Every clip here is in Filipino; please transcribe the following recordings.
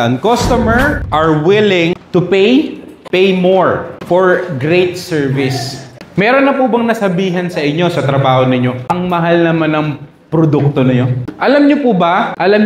And customer are willing to pay more for great service. Meron na po bang nasabihan sa inyo sa trabaho ninyo, ang mahal naman ng produkto niyo? Alam niyo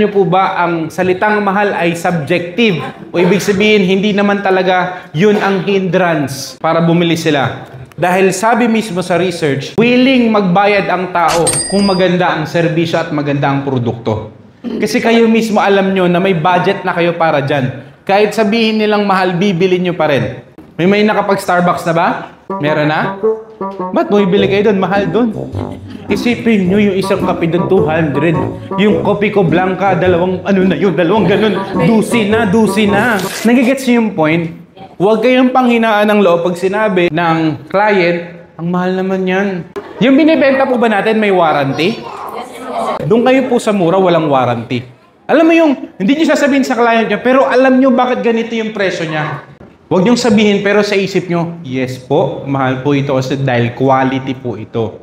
po ba ang salitang mahal ay subjective? O ibig sabihin, hindi naman talaga yun ang hindrance para bumili sila. Dahil sabi mismo sa research, willing magbayad ang tao kung maganda ang serbisyo at maganda ang produkto. Kasi kayo mismo alam nyo na may budget na kayo para dyan. Kahit sabihin nilang mahal, bibili nyo pa rin. May nakapag-Starbucks na ba? Meron na? Ba't bumibili kayo doon? Mahal doon. Isipin nyo yung isang kape doon, 200. Yung kopi ko blanca, dalawang ganun. Dusi na. Nagigets nyo yung point? Huwag kayong panghinaan ng loob pag sinabi ng client, ang mahal naman yan. Yung binibenta po ba natin may warranty? Doon kayo po sa mura, walang warranty. Alam mo yung, hindi nyo sasabihin sa client nyo, pero alam nyo bakit ganito yung presyo niya. Huwag nyo sabihin, pero sa isip nyo, yes po, mahal po ito kasi dahil quality po ito.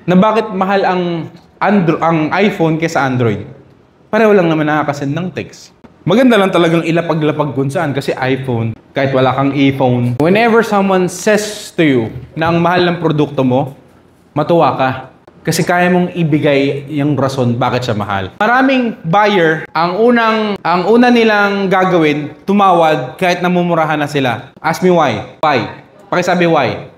Na bakit mahal ang iPhone kaysa Android? Pareho lang naman nakakasend ng text. Maganda lang talagang ilapag-lapag kung saan kasi iPhone, kahit wala kang iPhone. Whenever someone says to you na ang mahal ng produkto mo, matuwa ka. Kasi kaya mong ibigay yung rason bakit siya mahal. Maraming buyer, ang una nilang gagawin, tumawad kahit namumurahan na sila. Ask me why. Why? Pakisabi why.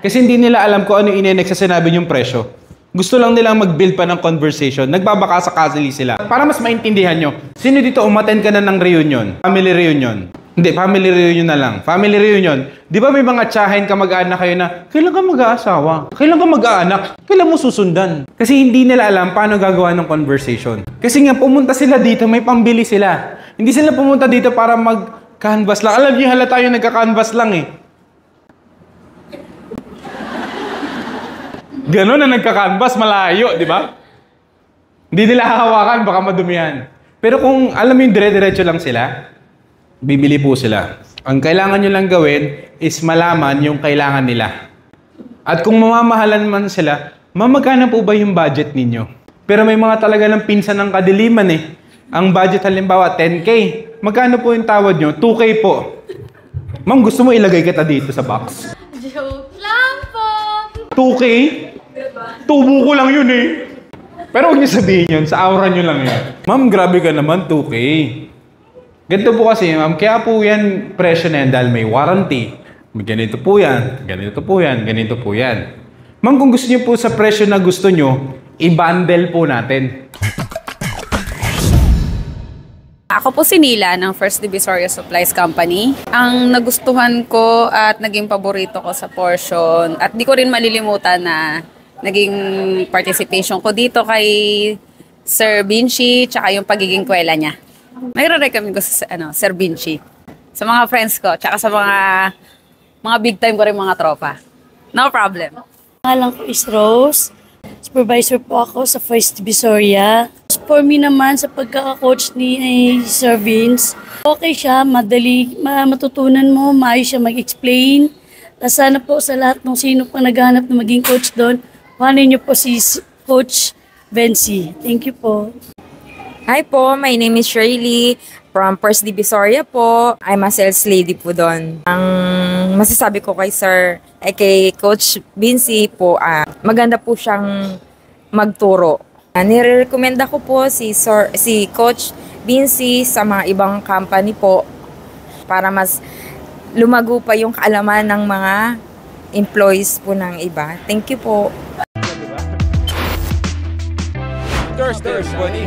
Kasi hindi nila alam kung ano ininex sa sinabi yung presyo. Gusto lang nilang mag-build pa ng conversation. Nagbabaka sa kasili sila. Para mas maintindihan nyo, sino dito umattend ka na ng reunion? Family reunion. Hindi, family reunion na lang. Family reunion. Di ba may mga tsahin ka mag-anak kayo na, kailan ka mag-aasawa? Kailan ka mag-aanak? Kailan mo susundan? Kasi hindi nila alam paano gagawa ng conversation. Kasi nga, pumunta sila dito, may pambili sila. Hindi sila pumunta dito para mag-canvas lang. Alam niyo, halata yung nagka-canvas lang eh. Ganon na nagka-canvas, malayo, di ba? Hindi nila hahawakan, baka madumihan. Pero kung alam mo yung dire-diretso lang sila, bibili po sila. Ang kailangan nyo lang gawin is malaman yung kailangan nila. At kung mamamahalan man sila, magkano po ba yung budget ninyo? Pero may mga talaga ng pinsan ng kadiliman eh. Ang budget halimbawa 10K. Magkano po yung tawad nyo? 2K po. Ma'am, gusto mo ilagay kita dito sa box? Joke lang po! 2K? Tubo ko lang yun eh. Pero huwag niyo sabihin yun, sa aura nyo lang yun. Ma'am, grabe ka naman, 2K. Ganito po kasi, ma'am, kaya po yan presyo na yan dahil may warranty. Ganito po yan, ganito po yan, ganito po yan. Ma'am, kung gusto niyo po sa presyo na gusto nyo, i-bundle po natin. Ako po si Nila ng First Divisoria Supplies Company. Ang nagustuhan ko at naging paborito ko sa portion at di ko rin malilimutan na naging participation ko dito kay Sir Vinci tsaka yung pagiging kwela niya. Nagre-recommend ko sa Sir Vinci. Sa mga friends ko, tsaka sa mga big time ko rin mga tropa. No problem. Pangalan ko is Rose. Supervisor po ako sa First Divisoria. For me naman, sa pagkaka-coach ni Sir Vince, okay siya, madali, matutunan mo, maayos siya mag-explain. Sana po sa lahat ng sino pang naghahanap na maging coach doon, kuhanin niyo po si Coach Vinci. Thank you po. Hi po, my name is Shirley from First Divisoria po. I'm a sales lady po doon. Ang masasabi ko kay Sir, kay Coach Vinci po, maganda po siyang magturo. Nire-recommenda ko po si Coach Vinci sa mga ibang company po para mas lumago pa yung kaalaman ng mga employees po ng iba. Thank you po. Thursday, buddy.